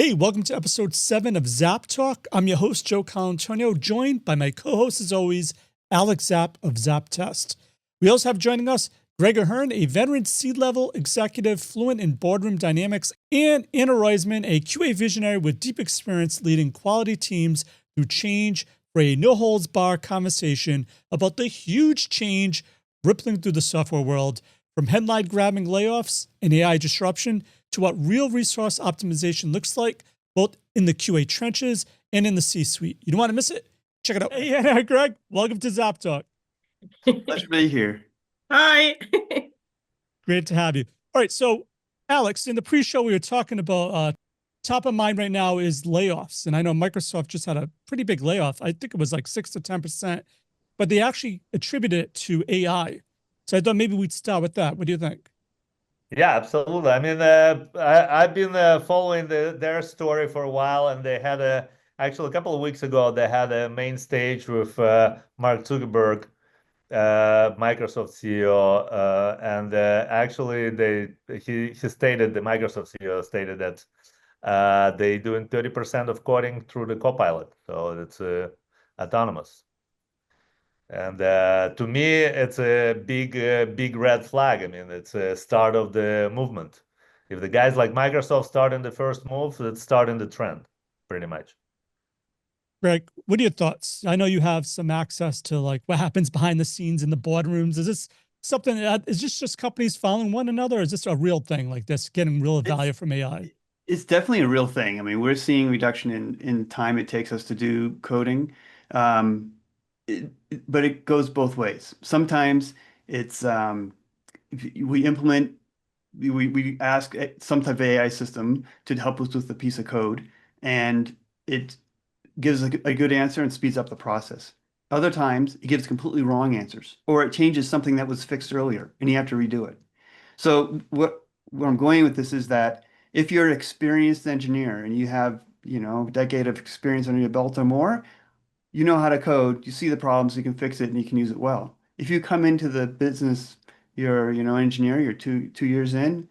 Hey, welcome to episode 7 of ZapTalk. I'm your host, Joe Colantonio, joined by my co-host, as always, Alex Zapp of ZapTest. We also have joining us Greg Ahern, a veteran C-level executive fluent in boardroom dynamics, and Anna Royzman, a QA visionary with deep experience leading quality teams through change for a no-holds-barred conversation about the huge change rippling through the software world, from headline-grabbing layoffs and AI disruption to what real resource optimization looks like, both in the QA trenches and in the C-suite. You don't want to miss it? Check it out. Hey, Anna, Greg, welcome to ZapTalk. Pleasure to be here. Hi. Great to have you. All right, so Alex, in the pre-show, we were talking about top of mind right now is layoffs. And I know Microsoft just had a pretty big layoff. I think it was like 6 to 10%, but they actually attributed it to AI. So I thought maybe we'd start with that. What do you think? Yeah, absolutely. I mean, I've been following their story for a while, and they had actually a couple of weeks ago, they had a main stage with Mark Zuckerberg, Microsoft CEO, and actually he stated, the Microsoft CEO stated that they doing 30% of coding through the Copilot, so it's autonomous. And to me, it's a big red flag. I mean, it's a start of the movement. If the guys like Microsoft start in the first move, it's starting the trend, pretty much. Greg, what are your thoughts? I know you have some access to like what happens behind the scenes in the boardrooms. Is this something that is this just companies following one another? Or is this a real thing like this, getting real value from AI? It's definitely a real thing. I mean, we're seeing reduction in time it takes us to do coding. Um, but it goes both ways. Sometimes it's we implement, we ask some type of AI system to help us with a piece of code, and it gives a good answer and speeds up the process. Other times it gives completely wrong answers, or it changes something that was fixed earlier and you have to redo it. So where I'm going with this is that if you're an experienced engineer and you have, a decade of experience under your belt or more, you know how to code, you see the problems, you can fix it, and you can use it well. If you come into the business, you're, engineer, you're two years in,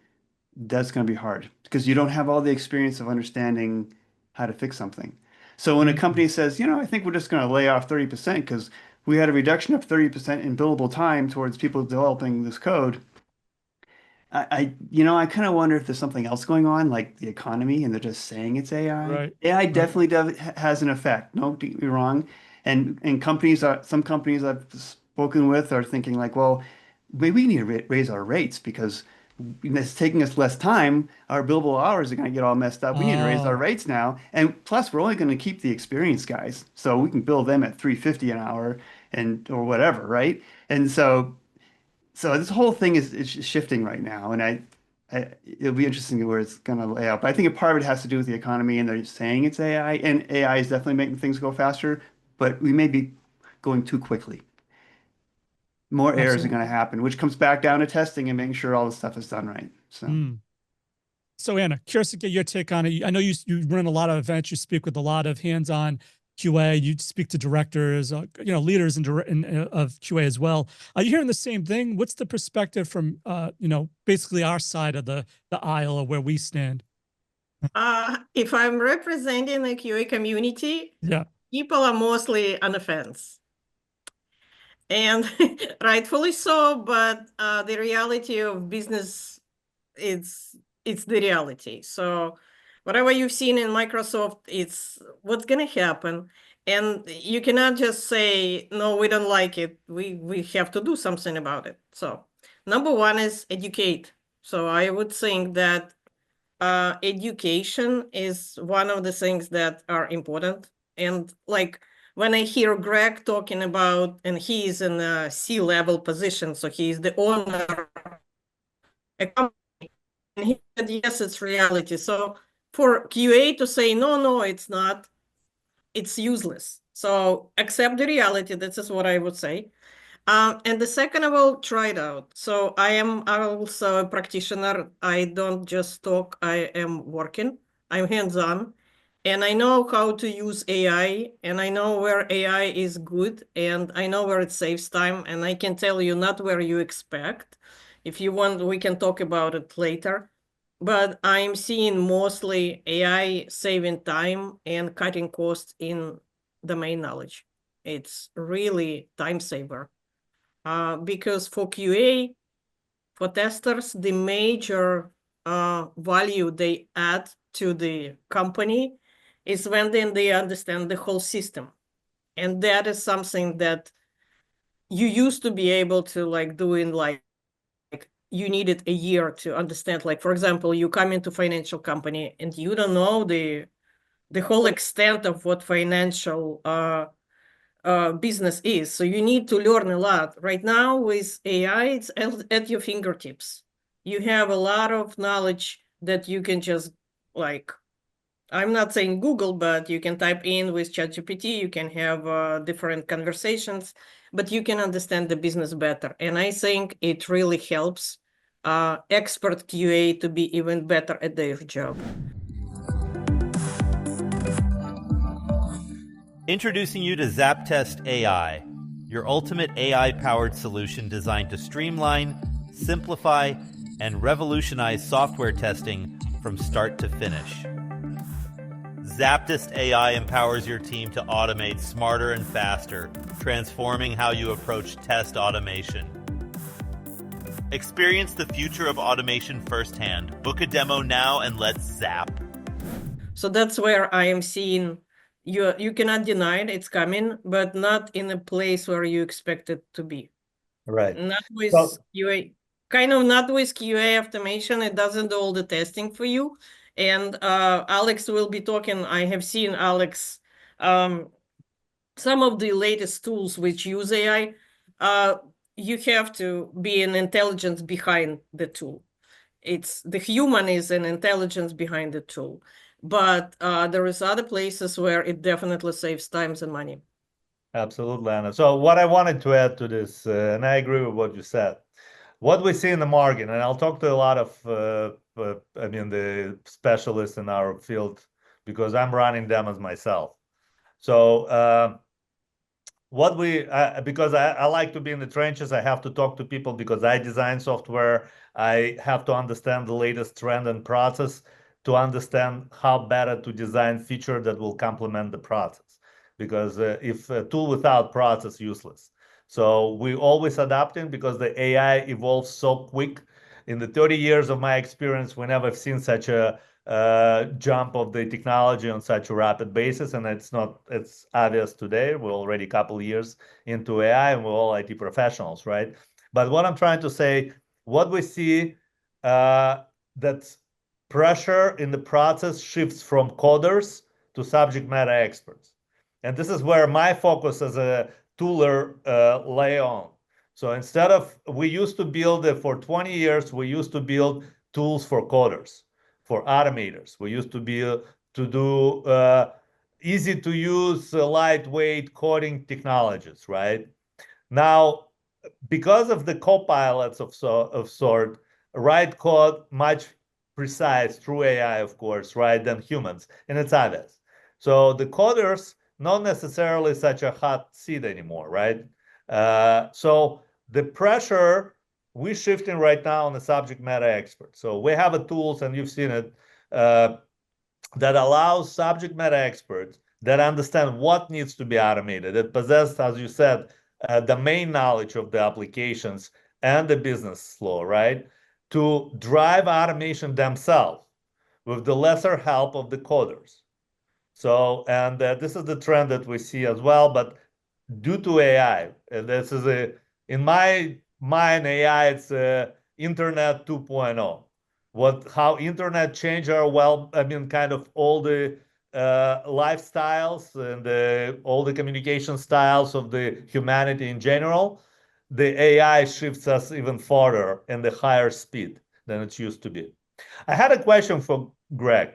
that's going to be hard because you don't have all the experience of understanding how to fix something. So when a company says, I think we're just going to lay off 30% because we had a reduction of 30% in billable time towards people developing this code, I kind of wonder if there's something else going on, like the economy, and they're just saying it's AI. Right. AI definitely has an effect. No, don't get me wrong. And some companies I've spoken with are thinking like, well, maybe we need to raise our rates because it's taking us less time. Our billable hours are going to get all messed up. We need to raise our rates now. And plus, we're only going to keep the experienced guys, so we can bill them at 350 an hour or whatever, right? And so this whole thing is shifting right now, and it'll be interesting where it's going to lay out. But I think a part of it has to do with the economy, and they're saying it's AI, and AI is definitely making things go faster, but we may be going too quickly. More errors are going to happen, which comes back down to testing and making sure all the stuff is done right. So Anna, curious to get your take on it. I know you run a lot of events, you speak with a lot of hands-on QA, you speak to directors, leaders of QA as well. Are you hearing the same thing? What's the perspective from, basically our side of the aisle or where we stand? If I'm representing the QA community, yeah, people are mostly on the fence. And rightfully so, but the reality of business, it's the reality. So whatever you've seen in Microsoft, it's what's going to happen. And you cannot just say, no, we don't like it. We have to do something about it. So number one is educate. So I would think that education is one of the things that are important. And like when I hear Greg talking about, and he is in a C-level position, so he is the owner of a company, and he said, yes, it's reality. So for QA to say, no, it's not, it's useless. So accept the reality. This is what I would say. And the second of all, try it out. So I am also a practitioner. I don't just talk, I am working. I'm hands-on. And I know how to use AI, and I know where AI is good, and I know where it saves time, and I can tell you not where you expect. If you want, we can talk about it later. but I'm seeing mostly AI saving time and cutting costs in domain knowledge. It's really time saver. Because for QA, for testers, the major value they add to the company is when then they understand the whole system. And that is something that you used to be able to like do in like you needed a year to understand. Like, for example, you come into financial company and you don't know the whole extent of what financial business is. So you need to learn a lot. Right now with AI, it's at your fingertips. You have a lot of knowledge that you can just like, I'm not saying Google, but you can type in with ChatGPT, you can have different conversations, but you can understand the business better. And I think it really helps expert QA to be even better at their job. Introducing you to ZapTest AI, your ultimate AI-powered solution designed to streamline, simplify, and revolutionize software testing from start to finish. ZapTest AI empowers your team to automate smarter and faster, transforming how you approach test automation. Experience the future of automation firsthand. Book a demo now and let's zap. So that's where I am seeing you cannot deny it, it's coming, but not in a place where you expect it to be. Right. Not with So- QA, kind of not with QA automation. It doesn't do all the testing for you. And Alex will be talking. I have seen Alex, some of the latest tools which use AI. You have to be an intelligence behind the tool. It's the human is an intelligence behind the tool. But there is other places where it definitely saves times and money. Absolutely, Anna. So what I wanted to add to this, and I agree with what you said, what we see in the market, and I'll talk to a lot of, the specialists in our field because I'm running them as myself. So because I like to be in the trenches, I have to talk to people because I design software. I have to understand the latest trend and process to understand how better to design feature that will complement the process. Because if a tool without process, useless. So we always adapting because the AI evolves so quick. In the 30 years of my experience, we never have seen such a jump of the technology on such a rapid basis, and it's obvious today. We're already a couple of years into AI, and we're all IT professionals, right? But what I'm trying to say, what we see that pressure in the process shifts from coders to subject matter experts, and this is where my focus as a tooler lay on. So instead of we used to build for 20 years, we used to build tools for coders, for automators. We used to be to do easy to use, lightweight coding technologies, right? Now, because of the copilots of sort, write code much precise through AI, of course, right, than humans, and it's obvious. So the coders not necessarily such a hot seat anymore, right? So the pressure we're shifting right now on the subject matter expert. So we have a tools, and you've seen it, that allows subject matter experts that understand what needs to be automated, that possess, as you said, domain knowledge of the applications and the business flow, right? To drive automation themselves with the lesser help of the coders. So, and this is the trend that we see as well, but due to AI, and this is in my mind, AI, it's Internet 2.0. How Internet changed our, kind of all the lifestyles and all the communication styles of the humanity in general, the AI shifts us even farther and the higher speed than it used to be. I had a question for Greg.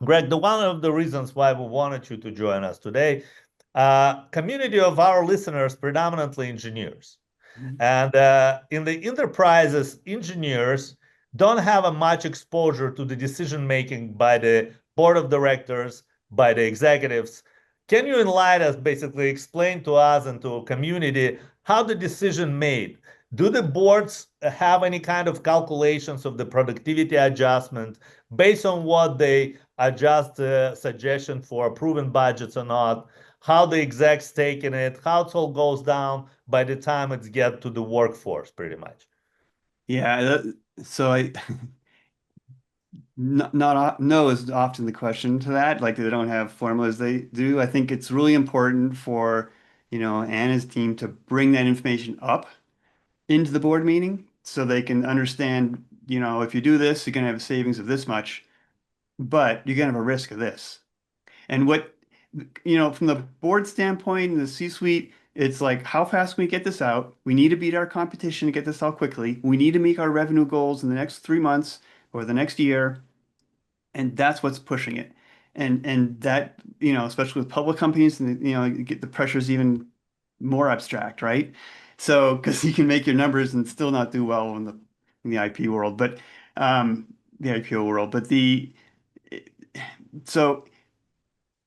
Greg, one of the reasons why we wanted you to join us today, community of our listeners, predominantly engineers. Mm-hmm. And in the enterprises, engineers don't have a much exposure to the decision-making by the board of directors, by the executives. Can you enlighten us, basically explain to us and to a community how the decision made? Do the boards have any kind of calculations of the productivity adjustment based on what they adjust suggestion for proven budgets or not? How the execs taking it? How it all goes down by the time it's get to the workforce, pretty much. Yeah, so I not no is often the question to that. Like they don't have formulas they do. I think it's really important for, Anna's team to bring that information up into the board meeting so they can understand, if you do this, you're going to have a savings of this much, but you're going to have a risk of this. And from the board standpoint and the C-suite, it's like, how fast can we get this out? We need to beat our competition to get this out quickly. We need to make our revenue goals in the next 3 months or the next year. And that's what's pushing it. And that, especially with public companies, and get the pressures even more abstract, right? So, because you can make your numbers and still not do well in the IP world, but the IPO world. But so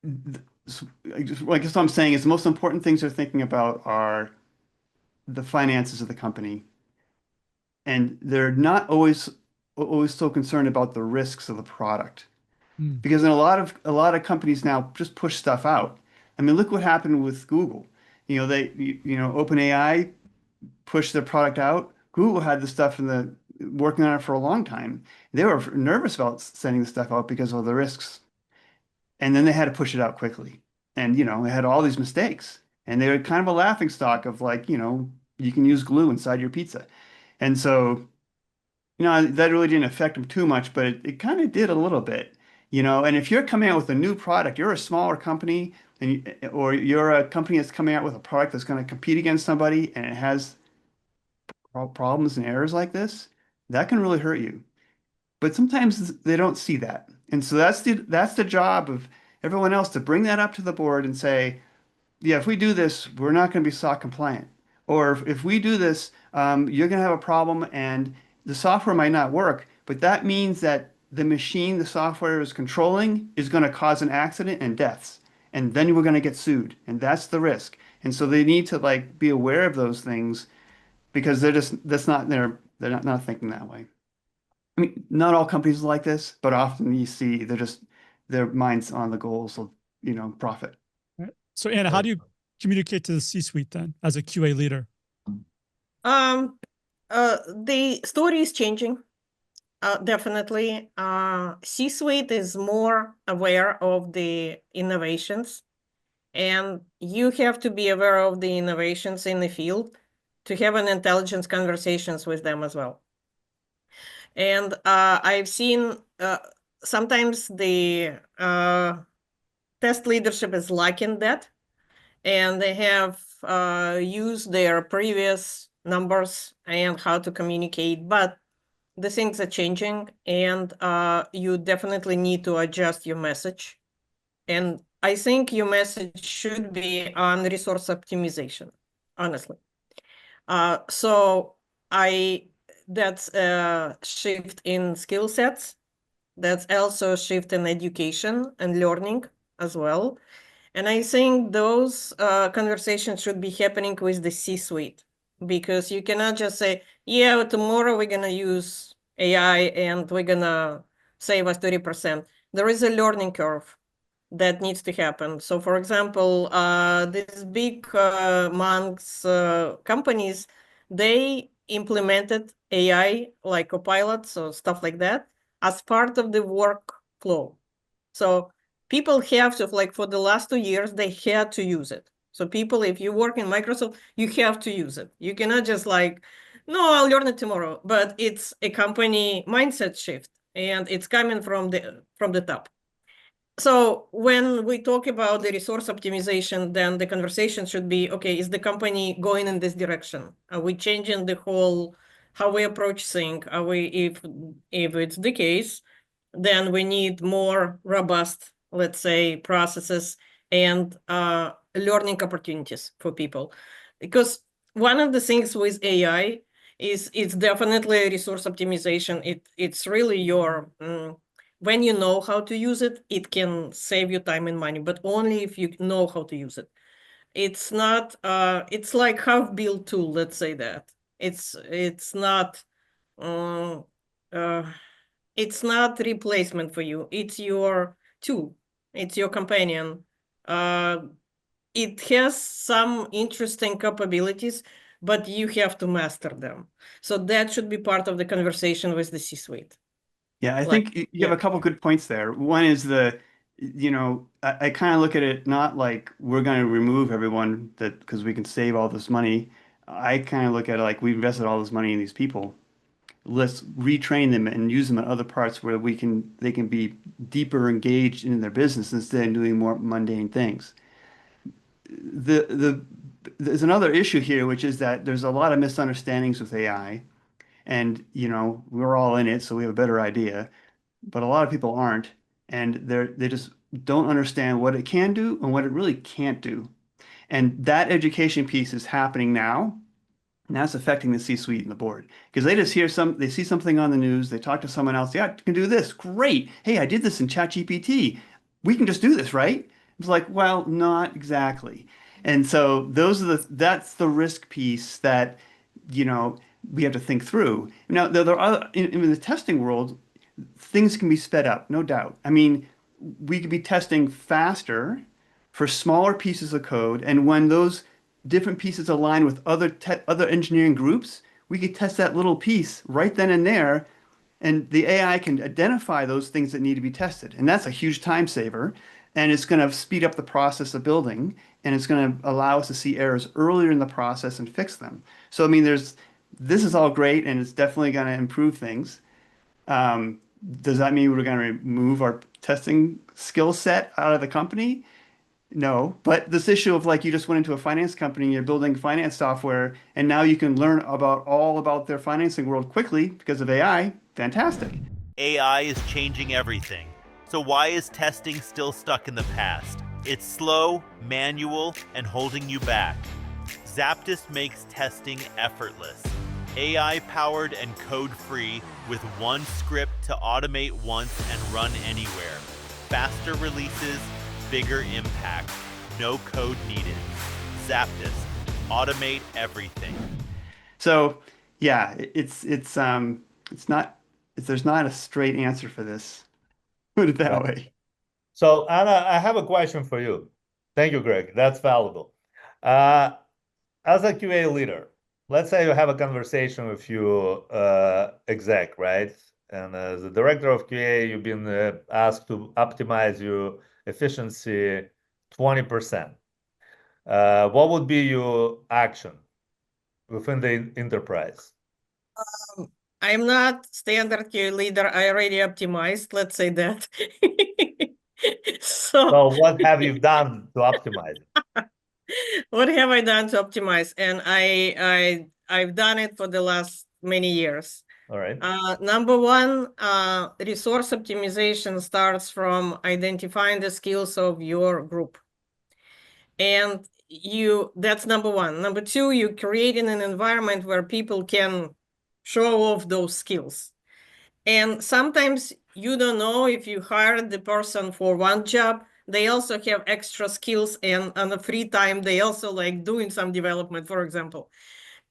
I guess what I'm saying is the most important things they're thinking about are the finances of the company, and they're not always so concerned about the risks of the product. Because in a lot of companies now just push stuff out. I mean, look what happened with Google. OpenAI pushed their product out. Google had the stuff working on it for a long time. They were nervous about sending the stuff out because of the risks. And then they had to push it out quickly. And, they had all these mistakes. And they were kind of a laughing stock of like, you can use glue inside your pizza. And so, that really didn't affect them too much, but it kind of did a little bit. And if you're coming out with a new product, you're a smaller company, or you're a company that's coming out with a product that's going to compete against somebody and it has problems and errors like this, that can really hurt you. But sometimes they don't see that. And so that's the job of everyone else to bring that up to the board and say, yeah, if we do this, we're not going to be SOC compliant. Or if we do this, you're going to have a problem and the software might not work, but that means that the machine the software is controlling is going to cause an accident and deaths. And then we're going to get sued. And that's the risk. And so they need to be aware of those things because they're not thinking that way. I mean, not all companies are like this, but often you see their minds on the goals of, profit. Right. So Anna, how do you communicate to the C-suite then as a QA leader? The story is changing. Definitely. C-suite is more aware of the innovations, and you have to be aware of the innovations in the field to have an intelligence conversations with them as well. And I've seen sometimes the test leadership is lacking that, and they have used their previous numbers and how to communicate, but the things are changing, and you definitely need to adjust your message. And I think your message should be on resource optimization, honestly. So that's a shift in skill sets. That's also a shift in education and learning as well. And I think those conversations should be happening with the C-suite, because you cannot just say, yeah, tomorrow we're going to use AI and we're going to save us 30%. There is a learning curve that needs to happen. So for example, these big Monks companies, they implemented AI like copilots or stuff like that as part of the workflow. So people have to, for the last 2 years, they had to use it. So people, if you work in Microsoft, you have to use it. You cannot just no, I'll learn it tomorrow. But it's a company mindset shift, and it's coming from the top. So when we talk about the resource optimization, then the conversation should be, okay, is the company going in this direction? Are we changing the whole, how we approach things? Are we, if it's the case, then we need more robust, let's say, processes and learning opportunities for people. Because one of the things with AI is it's definitely a resource optimization. It's really your... when you know how to use it, it can save you time and money, but only if you know how to use it. It's not, it's like half-built tool, let's say that. It's not uh, it's not replacement for you. It's your tool. It's your companion. It has some interesting capabilities, but you have to master them. So that should be part of the conversation with the C-suite. Yeah, I Like, think you have a couple good points there. One is I kind of look at it not like we're going to remove everyone that because we can save all this money. I kind of look at it like we invested all this money in these people. Let's retrain them and use them in other parts where they can be deeper engaged in their business instead of doing more mundane things. There's another issue here, which is that there's a lot of misunderstandings with AI, and we're all in it, so we have a better idea, but a lot of people aren't, and they just don't understand what it can do and what it really can't do. And that education piece is happening now. And that's affecting the C-suite and the board because they just they see something on the news, they talk to someone else. Yeah, you can do this. Great. Hey, I did this in ChatGPT. We can just do this, right? It's like, well, not exactly. And so that's the risk piece that, we have to think through. Now, there are other, in the testing world, things can be sped up, no doubt. I mean, we could be testing faster for smaller pieces of code, and when those different pieces align with other engineering groups, we could test that little piece right then and there, and the AI can identify those things that need to be tested. And that's a huge time saver, and it's going to speed up the process of building, and it's going to allow us to see errors earlier in the process and fix them. So, I mean, this is all great, and it's definitely going to improve things. Does that mean we're going to remove our testing skill set out of the company? No, but this issue of like you just went into a finance company, you're building finance software, and now you can learn all about their financing world quickly because of AI. Fantastic. AI is changing everything. So why is testing still stuck in the past? It's slow, manual, and holding you back. ZAPTALKS makes testing effortless. AI-powered and code-free with one script to automate once and run anywhere. Faster releases, bigger impact. No code needed. ZAPTALKS. Automate everything. So, yeah, there's not a straight answer for this. Put it that way. So, Anna, I have a question for you. Thank you, Greg. That's valuable. As a QA leader, let's say you have a conversation with your exec, right? And as the director of QA, you've been asked to optimize your efficiency 20%. What would be your action within the enterprise? I'm not standard QA leader. I already optimized, let's say that. So what have you done to optimize it? What have I done to optimize? And I've done it for the last many years. All right. Number one, resource optimization starts from identifying the skills of your group. And that's number one. Number two, you're creating an environment where people can show off those skills. And sometimes you don't know if you hired the person for one job, they also have extra skills, and on the free time, they also like doing some development, for example.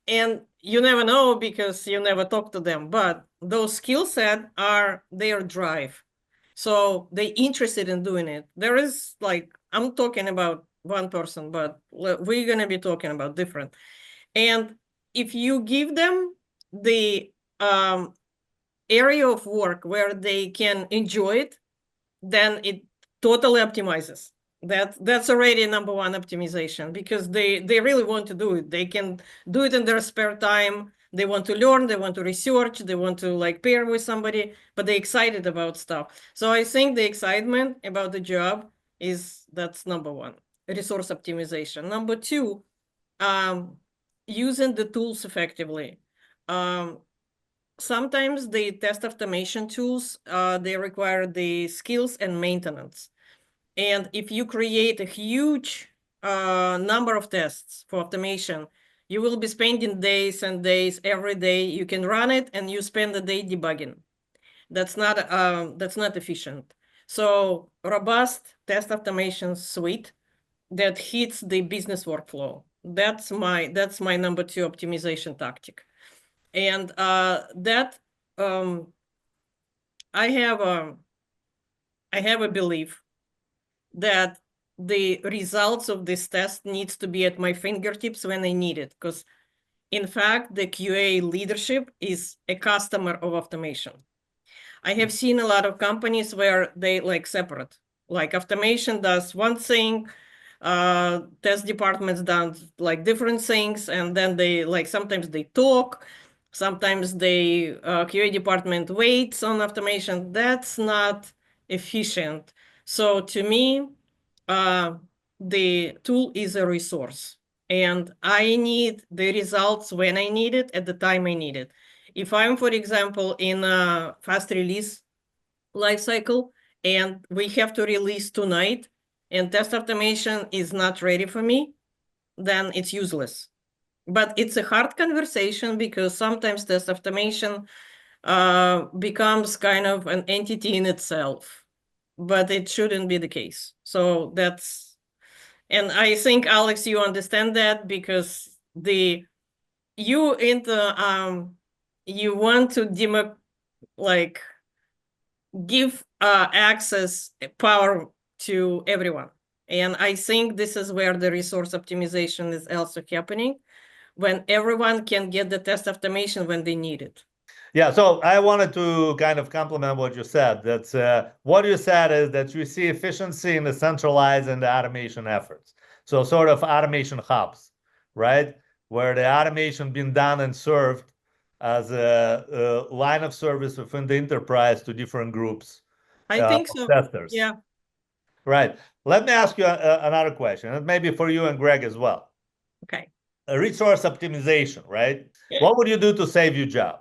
And you never know because you never talk to them, but those skill set are their drive. So they interested in doing it. There is like, I'm talking about one person, but we're going to be talking about different. And if you give them the area of work where they can enjoy it, then it totally optimizes. That's already number one optimization because they really want to do it. They can do it in their spare time. They want to learn, they want to research, they want to like pair with somebody, but they're excited about stuff. So I think the excitement about the job that's number one, resource optimization. Number two, using the tools effectively. Sometimes the test automation tools, they require the skills and maintenance. And if you create a huge number of tests for automation, you will be spending days and days every day. You can run it and you spend the day debugging. That's not efficient. So robust test automation suite that hits the business workflow. That's my number two optimization tactic. And that I have a belief that the results of this test needs to be at my fingertips when I need it, because in fact, the QA leadership is a customer of automation. I have seen a lot of companies where they like separate, like automation does one thing, test departments does like different things, and then they like sometimes they talk, sometimes they QA department waits on automation. That's not efficient. So to me, the tool is a resource, and I need the results when I need it at the time I need it. If I'm, for example, in a fast release lifecycle and we have to release tonight and test automation is not ready for me, then it's useless. But it's a hard conversation because sometimes test automation becomes kind of an entity in itself, but it shouldn't be the case. So that's, and I think, Alex, you understand that because you want to give access power to everyone. And I think this is where the resource optimization is also happening, when everyone can get the test automation when they need it. Yeah, so I wanted to kind of complement what you said. That's what you said is that you see efficiency in the centralized and the automation efforts. So sort of automation hubs, right? Where the automation being done and served as a line of service within the enterprise to different groups. I think so. Testers. Yeah. Right. Let me ask you another question, and maybe for you and Greg as well. Okay. Resource optimization, right? Yeah. What would you do to save your job?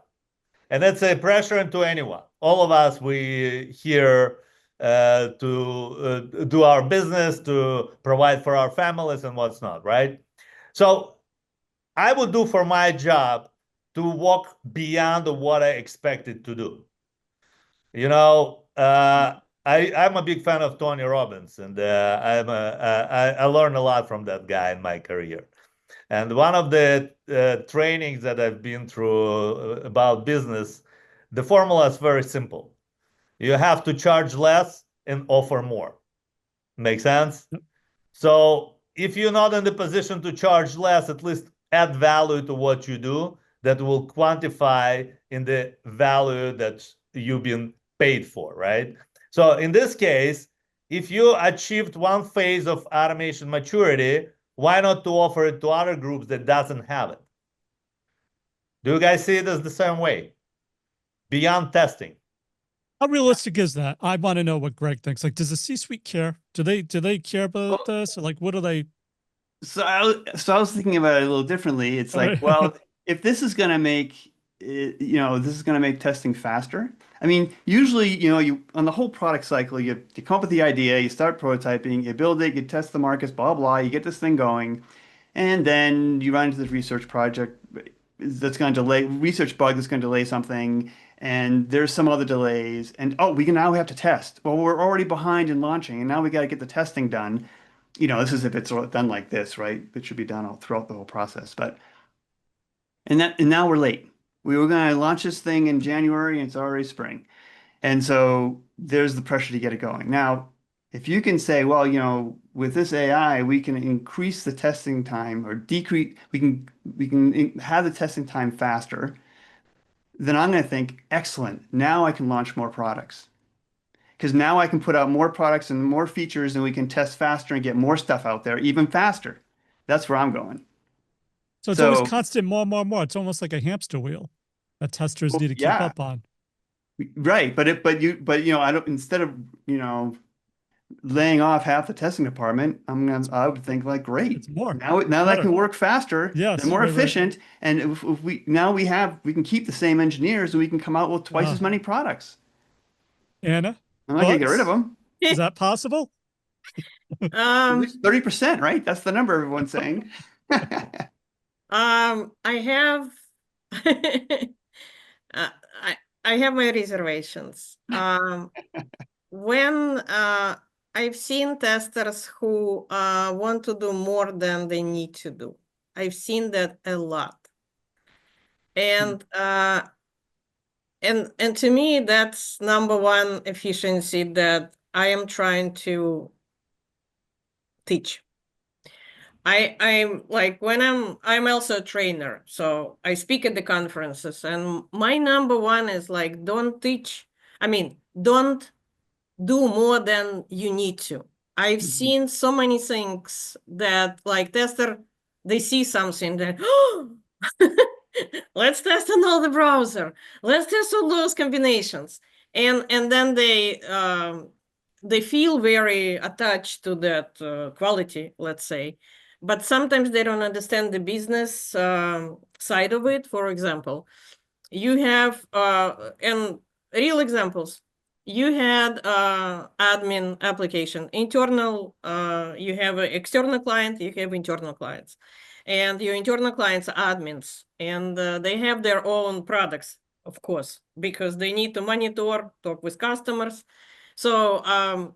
And that's a pressure into anyone. All of us, we here to do our business, to provide for our families and what's not, right? So I would do for my job to walk beyond what I expected to do. You know, I'm a big fan of Tony Robbins, and I learned a lot from that guy in my career. And one of the trainings that I've been through about business, the formula is very simple. You have to charge less and offer more. Make sense? So if you're not in the position to charge less, at least add value to what you do that will quantify in the value that you've been paid for, right? So in this case, if you achieved one phase of automation maturity, why not to offer it to other groups that doesn't have it? Do you guys see it as the same way? Beyond testing. How realistic is that? I want to know what Greg thinks. Like, does the C-suite care? Do they care about this? Or like, what do they? So I was thinking about it a little differently. It's like, well, if this is going to make this is going to make testing faster. I mean, usually, you on the whole product cycle, you come up with the idea, you start prototyping, you build it, you test the markets, blah, blah, you get this thing going, and then you run into this research project that's going to delay, research bug that's going to delay something, and there's some other delays, and now we have to test. Well, we're already behind in launching, and now we got to get the testing done. This is if it's done like this, right? It should be done all throughout the whole process, and now we're late. We were going to launch this thing in January, and it's already spring. And so there's the pressure to get it going. Now, if you can say, well, with this AI, we can increase the testing time or decrease, we can have the testing time faster, then I'm going to think, excellent, now I can launch more products. Because now I can put out more products and more features, and we can test faster and get more stuff out there even faster. That's where I'm going. So it's always constant, more. It's almost like a hamster wheel that testers need to keep up on. Right, but I don't, instead of laying off half the testing department, I would think like, great, it's more now that can work faster, yes, they're more efficient, and if we can keep the same engineers and we can come out with twice as many products. Anna, I'm not gonna get rid of them. Is that possible? At least 30%, right? That's the number everyone's saying. I have I have my reservations. When I've seen testers who want to do more than they need to do. I've seen that a lot. And and to me, that's number one efficiency that I am trying to teach. I'm like, when I'm also a trainer, so I speak at the conferences, and my number one is like, don't do more than you need to. I've seen so many things that, like, tester, they see something that, oh, let's test on all the browser. Let's test all those combinations. And then they feel very attached to that quality, let's say. But sometimes they don't understand the business side of it. For example, you have, and real examples, you had admin application, internal, you have an external client, you have internal clients. And your internal clients are admins, and they have their own products, of course, because they need to monitor, talk with customers. So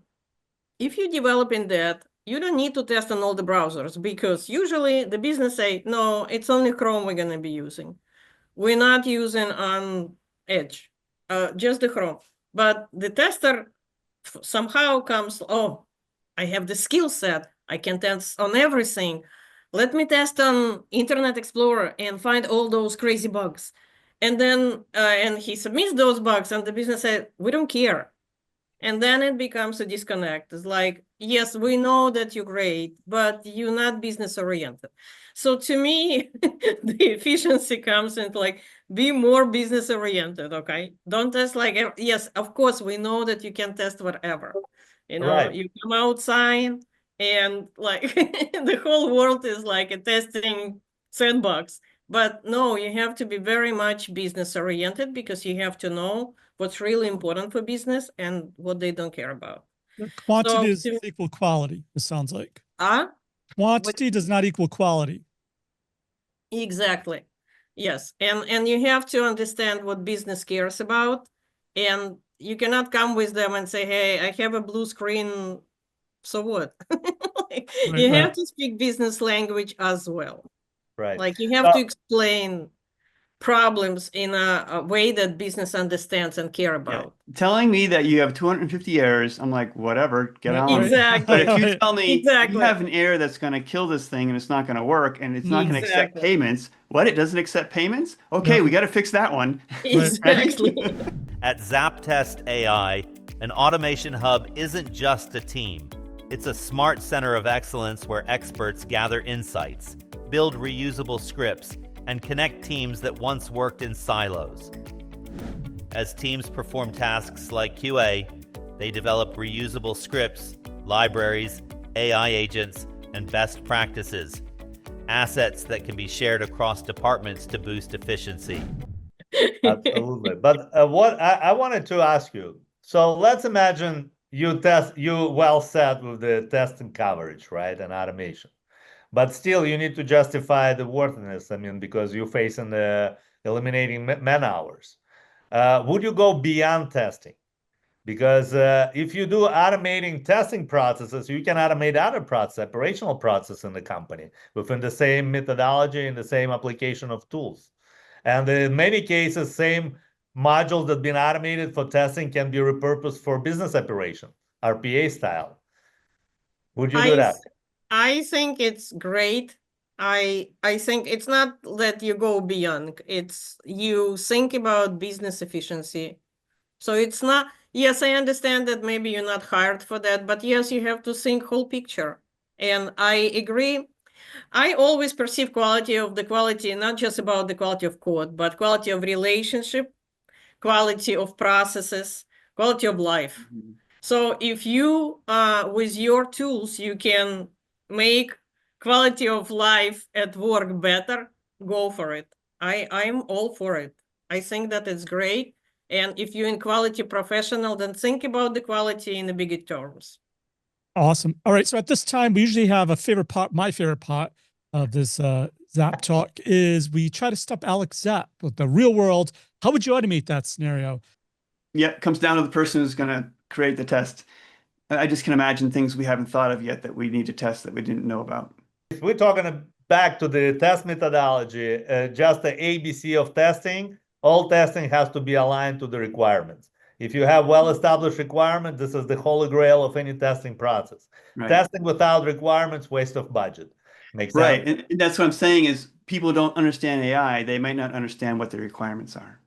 if you're developing that, you don't need to test on all the browsers, because usually the business say, no, it's only Chrome we're going to be using. We're not using on Edge, just the Chrome. But the tester somehow comes, oh, I have the skill set. I can test on everything. Let me test on Internet Explorer and find all those crazy bugs. And then, and he submits those bugs, and the business said, we don't care. And then it becomes a disconnect. It's like, yes, we know that you're great, but you're not business oriented. So to me, the efficiency comes in like, be more business oriented, okay? Don't test like, yes, of course, we know that you can test whatever. You know, Right. you come outside and like the whole world is like a testing sandbox. But no, you have to be very much business oriented, because you have to know what's really important for business and what they don't care about. Quantity does not equal quality, it sounds like. Quantity does not equal quality. Exactly. Yes. And you have to understand what business cares about. And you cannot come with them and say, hey, I have a blue screen, so what? You have to speak business language as well. Right. Like, you have to explain problems in a way that business understands and care about. Yeah. Telling me that you have 250 errors, I'm like, whatever, get on. Exactly. But if you tell me Exactly. you have an error that's going to kill this thing and it's not going to work and it's not going to accept Exactly. payments, what? It doesn't accept payments? Okay, we got to fix that one. Exactly. At ZAPTALKS AI, an automation hub isn't just a team. It's a smart center of excellence where experts gather insights, build reusable scripts, and connect teams that once worked in silos. As teams perform tasks like QA, they develop reusable scripts, libraries, AI agents, and best practices, assets that can be shared across departments to boost efficiency. Absolutely. But what I wanted to ask you, so let's imagine you well set with the testing coverage, right, and automation. But still, you need to justify the worthiness. I mean, because you're facing the eliminating man hours. Would you go beyond testing? Because if you do automating testing processes, you can automate other process, operational process in the company within the same methodology and the same application of tools. And in many cases, same modules that have been automated for testing can be repurposed for business operation, RPA style. Would you do that? I think it's great. I think it's not that you go beyond. It's you think about business efficiency. So it's not, yes, I understand that maybe you're not hired for that, but yes, you have to think whole picture. And I agree. I always perceive quality, not just about the quality of code, but quality of relationship, quality of processes, quality of life. Mm-hmm. So if you, with your tools, you can make quality of life at work better, go for it. I'm all for it. I think that it's great. And if you're in quality professional, then think about the quality in the bigger terms. Awesome. All right. So at this time, we usually have a favorite part. My favorite part of this Zap talk is we try to stop Alex Zap with the real world. How would you automate that scenario? Yeah, it comes down to the person who's going to create the test. I just can imagine things we haven't thought of yet that we need to test that we didn't know about. If we're talking back to the test methodology, just the ABC of testing, all testing has to be aligned to the requirements. If you have well-established requirements, this is the holy grail of any testing process. Right. Testing without requirements, waste of budget. Makes sense? Right. And that's what I'm saying is people don't understand AI. They might not understand what the requirements are.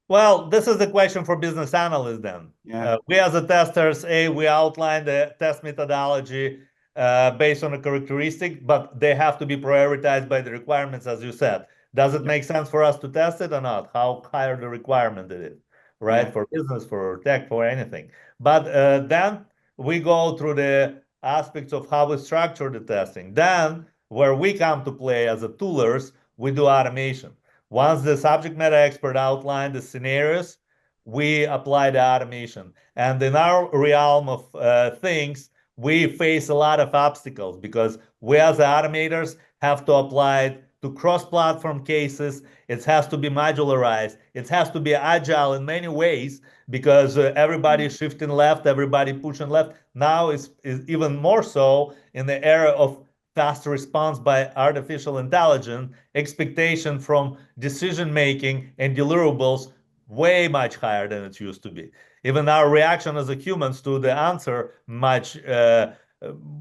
Well, this is the question for business analysts then. Yeah. We as the testers, we outline the test methodology based on a characteristic, but they have to be prioritized by the requirements, as you said. Does it make sense for us to test it or not? How high the requirement it is, right? Yeah. For business, for tech, for anything. But then we go through the aspects of how we structure the testing. Then where we come to play as a toolers, we do automation. Once the subject matter expert outlined the scenarios, we apply the automation. And in our realm of things, we face a lot of obstacles because we as the automators have to apply it to cross-platform cases. It has to be modularized. It has to be agile in many ways because everybody is shifting left, everybody pushing left. Now is even more so in the era of fast response by artificial intelligence, expectation from decision making and deliverables way much higher than it used to be. Even our reaction as a humans to the answer much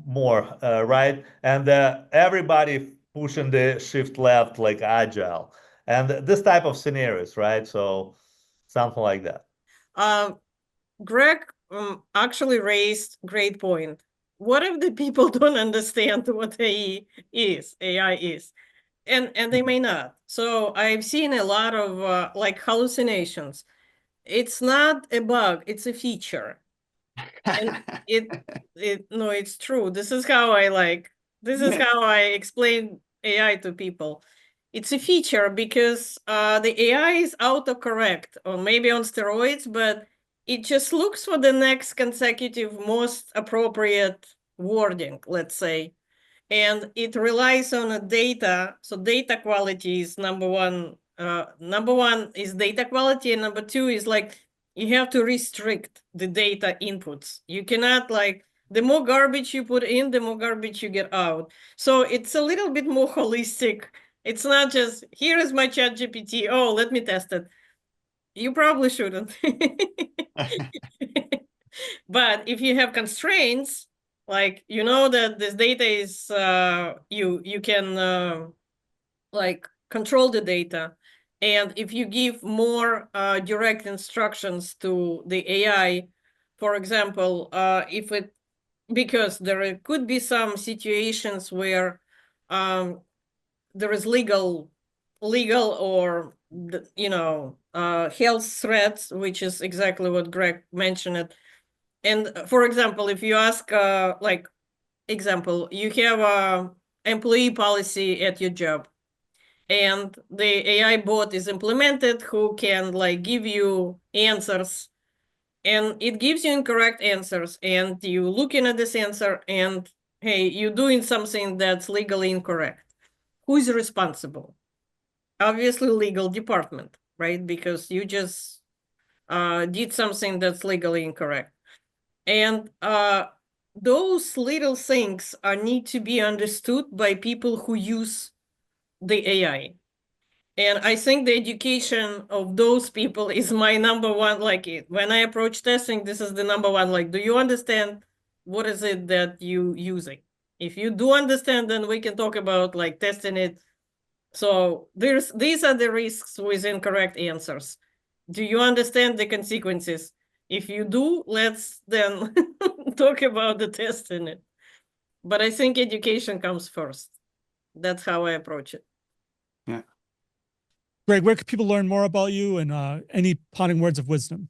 more, right? And everybody pushing the shift left like agile. And this type of scenarios, right? So something like that. Greg actually raised great point. What if the people don't understand what AI is? And they may not. So I've seen a lot of like hallucinations. It's not a bug, it's a feature. And no, it's true. This is how I explain AI to people. It's a feature because the AI is autocorrect or maybe on steroids, but it just looks for the next consecutive most appropriate wording, let's say. And it relies on data. So data quality is number one. Number one is data quality, and number two is like you have to restrict the data inputs. You cannot the more garbage you put in, the more garbage you get out. So it's a little bit more holistic. It's not just here is my chat GPT. Oh, let me test it. You probably shouldn't. But if you have constraints, like you know that this data is you can control the data, and if you give more direct instructions to the AI, for example, because there could be some situations where there is legal or health threats, which is exactly what Greg mentioned. And for example, if you ask, example, you have a employee policy at your job, and the AI bot is implemented who can give you answers, and it gives you incorrect answers, and you looking at this answer, and hey, you're doing something that's legally incorrect. Who's responsible? Obviously, legal department, right? Because you just did something that's legally incorrect. And those little things need to be understood by people who use the AI. And I think the education of those people is my number one, when I approach testing, this is the number one, do you understand what is it that you using? If you do understand, then we can talk about testing it. So these are the risks with incorrect answers. Do you understand the consequences? If you do, let's then talk about the test in it. But I think education comes first. That's how I approach it. Yeah. Greg, where can people learn more about you and any parting words of wisdom?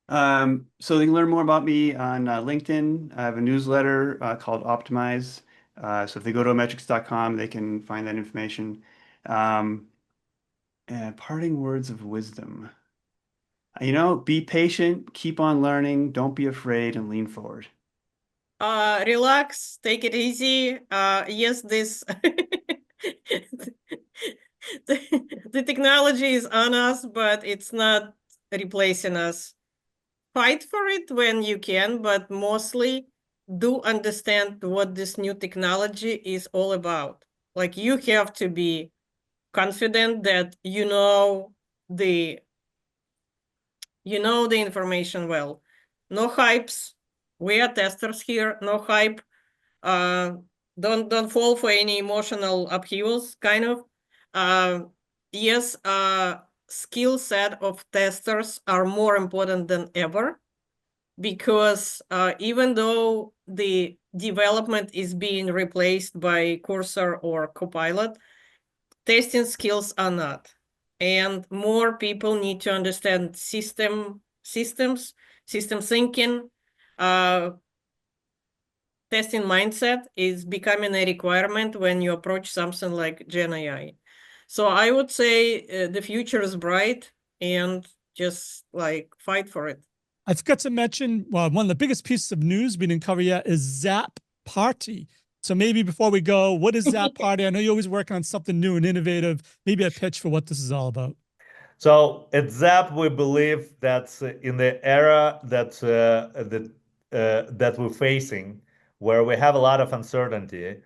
So they can learn more about me on LinkedIn. I have a newsletter called Optimize. So if they go to metrics.com, they can find that information. And parting words of wisdom. Be patient, keep on learning, don't be afraid, and lean forward. Relax, take it easy. Yes, this the technology is on us, but it's not replacing us. Fight for it when you can, but mostly do understand what this new technology is all about. Like, you have to be confident that you know the information well. No hypes. We are testers here. No hype. Don't fall for any emotional upheavals, kind of. Yes, skill set of testers are more important than ever, because even though the development is being replaced by Cursor or Copilot, testing skills are not. And more people need to understand system thinking. Testing mindset is becoming a requirement when you approach something like Gen AI. So I would say the future is bright, and just like fight for it. I forgot to mention, well, one of the biggest pieces of news we didn't cover yet is Zap Party. So maybe before we go, what is Zap Party? I know you're always working on something new and innovative. Maybe a pitch for what this is all about. So at Zap, we believe that in the era that we're facing, where we have a lot of uncertainty,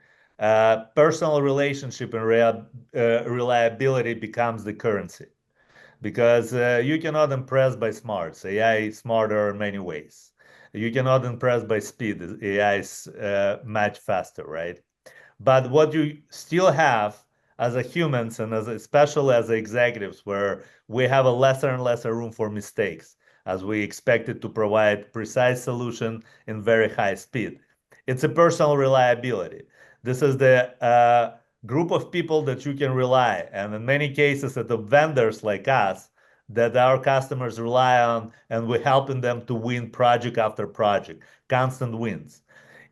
personal relationship and reliability becomes the currency, because you cannot impress by smarts. AI is smarter in many ways. You cannot impress by speed. AI is much faster, right? But what you still have as a humans, and especially as executives, where we have a lesser and lesser room for mistakes, as we expected to provide precise solution in very high speed. It's a personal reliability. This is the group of people that you can rely, and in many cases, at the vendors like us, that our customers rely on, and we're helping them to win project after project, constant wins.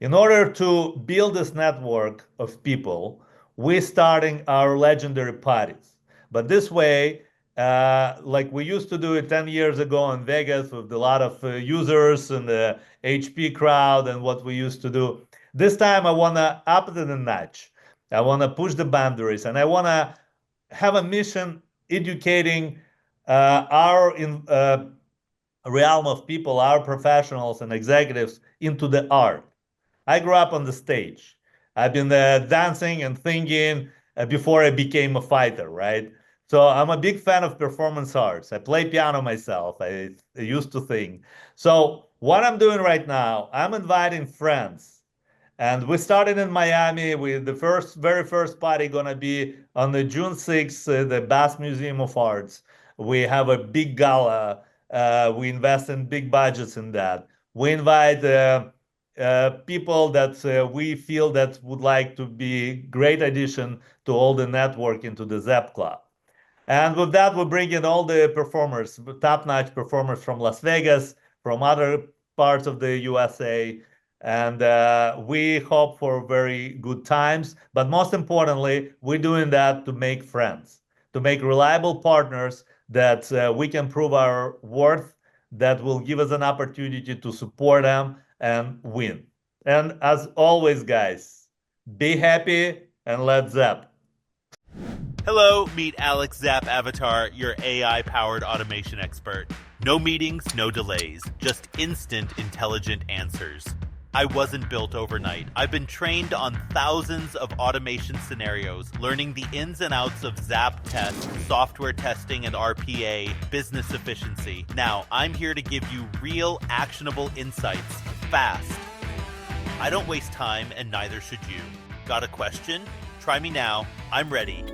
In order to build this network of people, we're starting our legendary parties. But this way, like we used to do it 10 years ago in Vegas with a lot of users and the HP crowd and what we used to do, this time I want to up it a notch. I want to push the boundaries, and I want to have a mission educating our realm of people, our professionals and executives, into the art. I grew up on the stage. I've been dancing and singing before I became a fighter, right? So I'm a big fan of performance arts. I play piano myself. I used to sing. So what I'm doing right now, I'm inviting friends. And we started in Miami with the very first party gonna be on the June 6th, the Bass Museum of Arts. We have a big gala. We invest in big budgets in that. We invite people that we feel that would like to be great addition to all the network into the Zap Club. And with that, we bring in all the performers, top-notch performers from Las Vegas, from other parts of the USA, and we hope for very good times. But most importantly, we're doing that to make friends, to make reliable partners that we can prove our worth, that will give us an opportunity to support them and win. And as always, guys, be happy and let's zap. Hello, meet Alex Zap Avatar, your AI-powered automation expert. No meetings, no delays, just instant, intelligent answers. I wasn't built overnight. I've been trained on thousands of automation scenarios, learning the ins and outs of ZAPTalks, software testing and RPA, business efficiency. Now, I'm here to give you real, actionable insights, fast. I don't waste time, and neither should you. Got a question? Try me now. I'm ready.